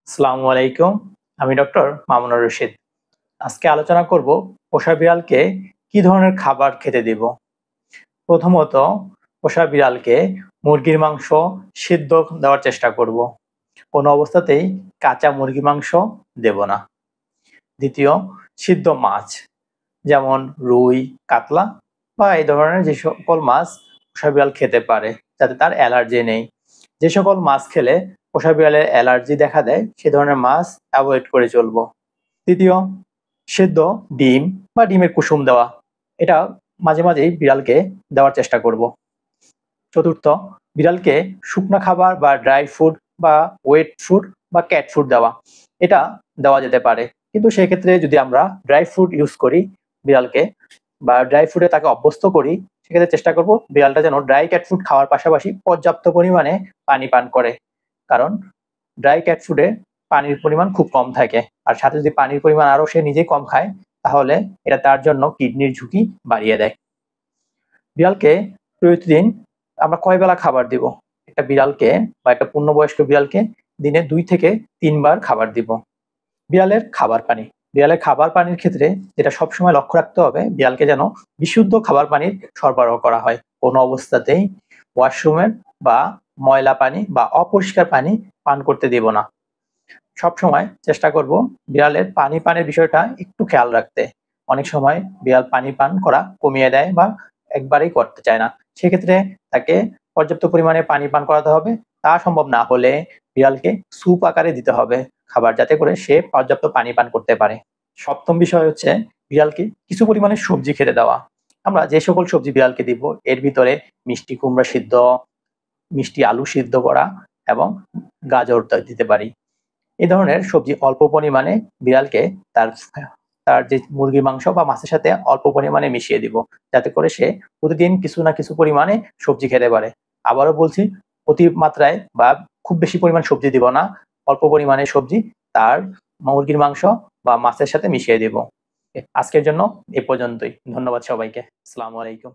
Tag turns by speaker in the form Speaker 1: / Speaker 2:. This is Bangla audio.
Speaker 1: আসসালামু আলাইকুম। আমি ডক্টর মামুনুর রশিদ। আজকে আলোচনা করব পোষা বিড়ালকে কি ধরনের খাবার খেতে দিব। প্রথমত পোষা বিড়ালকে মুরগির মাংস সিদ্ধ দেওয়ার চেষ্টা করব। কোনো অবস্থাতেই কাঁচা মুরগি মাংস দেব না। দ্বিতীয়, সিদ্ধ মাছ যেমন রুই, কাতলা বা এই ধরনের যে সকল মাছ পোষা বিড়াল খেতে পারে যাতে তার অ্যালার্জি নেই। যে সকল মাছ খেলে পোষা বিড়ালের অ্যালার্জি দেখা দেয় সে ধরনের মাছ অ্যাভয়েড করে চলবো। তৃতীয়, সেদ্ধ ডিম বা ডিমের কুসুম দেওয়া, এটা মাঝে মাঝেই বিড়ালকে দেওয়ার চেষ্টা করব। চতুর্থ, বিড়ালকে শুকনো খাবার বা ড্রাই ফুড বা ওয়েট ফুড বা ক্যাট ফুড দেওয়া, এটা দেওয়া যেতে পারে। কিন্তু সেক্ষেত্রে যদি আমরা ড্রাই ফুড ইউজ করি বিড়ালকে বা ড্রাই ফুডে তাকে অভ্যস্ত করি, সেক্ষেত্রে চেষ্টা করব বিড়ালটা যেন ড্রাই ক্যাট ফুড খাওয়ার পাশাপাশি পর্যাপ্ত পরিমাণে পানি পান করে। কারণ ড্রাই ক্যাট ফুডে পানির পরিমাণ খুব কম থাকে, আর সাথে যদি পানির পরিমাণ আরও সে নিজেই কম খায় তাহলে এটা তার জন্য কিডনির ঝুঁকি বাড়িয়ে দেয়। বিড়ালকে প্রতিদিন আমরা কয় বেলা খাবার দিব? একটা বিড়ালকে বা একটা পূর্ণবয়স্ক বিড়ালকে দিনে ২ থেকে ৩ বার খাবার দিব। বিড়ালের খাবার পানি, বিড়ালের খাবার পানির ক্ষেত্রে যেটা সবসময় লক্ষ্য রাখতে হবে, বিড়ালকে যেন বিশুদ্ধ খাবার পানির সরবরাহ করা হয়। কোনো অবস্থাতেই ওয়াশরুমের বা ময়লা পানি বা অপরিষ্কার পানি পান করতে দিব না। সবসময় চেষ্টা করব বিড়ালের পানি পানের বিষয়টা একটু খেয়াল রাখতে। অনেক সময় বিড়াল পানি পান করা কমিয়ে দেয় বা একবারেই করতে চায় না। সেক্ষেত্রে তাকে পর্যাপ্ত পরিমাণে পানি পান করাতে হবে। তা সম্ভব না হলে বিড়ালকে স্যুপ আকারে দিতে হবে খাবার, যাতে করে সে পর্যাপ্ত পানি পান করতে পারে। সপ্তম বিষয় হচ্ছে বিড়ালকে কিছু পরিমাণে সবজি খেতে দেওয়া। আমরা যে সকল সবজি বিড়ালকে দিব এর ভিতরে মিষ্টি কুমড়া সিদ্ধ, মিষ্টি আলু সিদ্ধ করা এবং গাজর দিতে পারি। এই ধরনের সবজি অল্প পরিমাণে বিড়ালকে তার তার যে মুরগির মাংস বা মাছের সাথে অল্প পরিমাণে মিশিয়ে দিব, যাতে করে সে প্রতিদিন কিছু না কিছু পরিমাণে সবজি খেতে পারে। আবারও বলছি, অতিমাত্রায় বা খুব বেশি পরিমাণ সবজি দিব না, অল্প পরিমাণে সবজি তার মুরগির মাংস বা মাছের সাথে মিশিয়ে দিব। আজকের জন্য এ পর্যন্তই। ধন্যবাদ সবাইকে। আসসালামু আলাইকুম।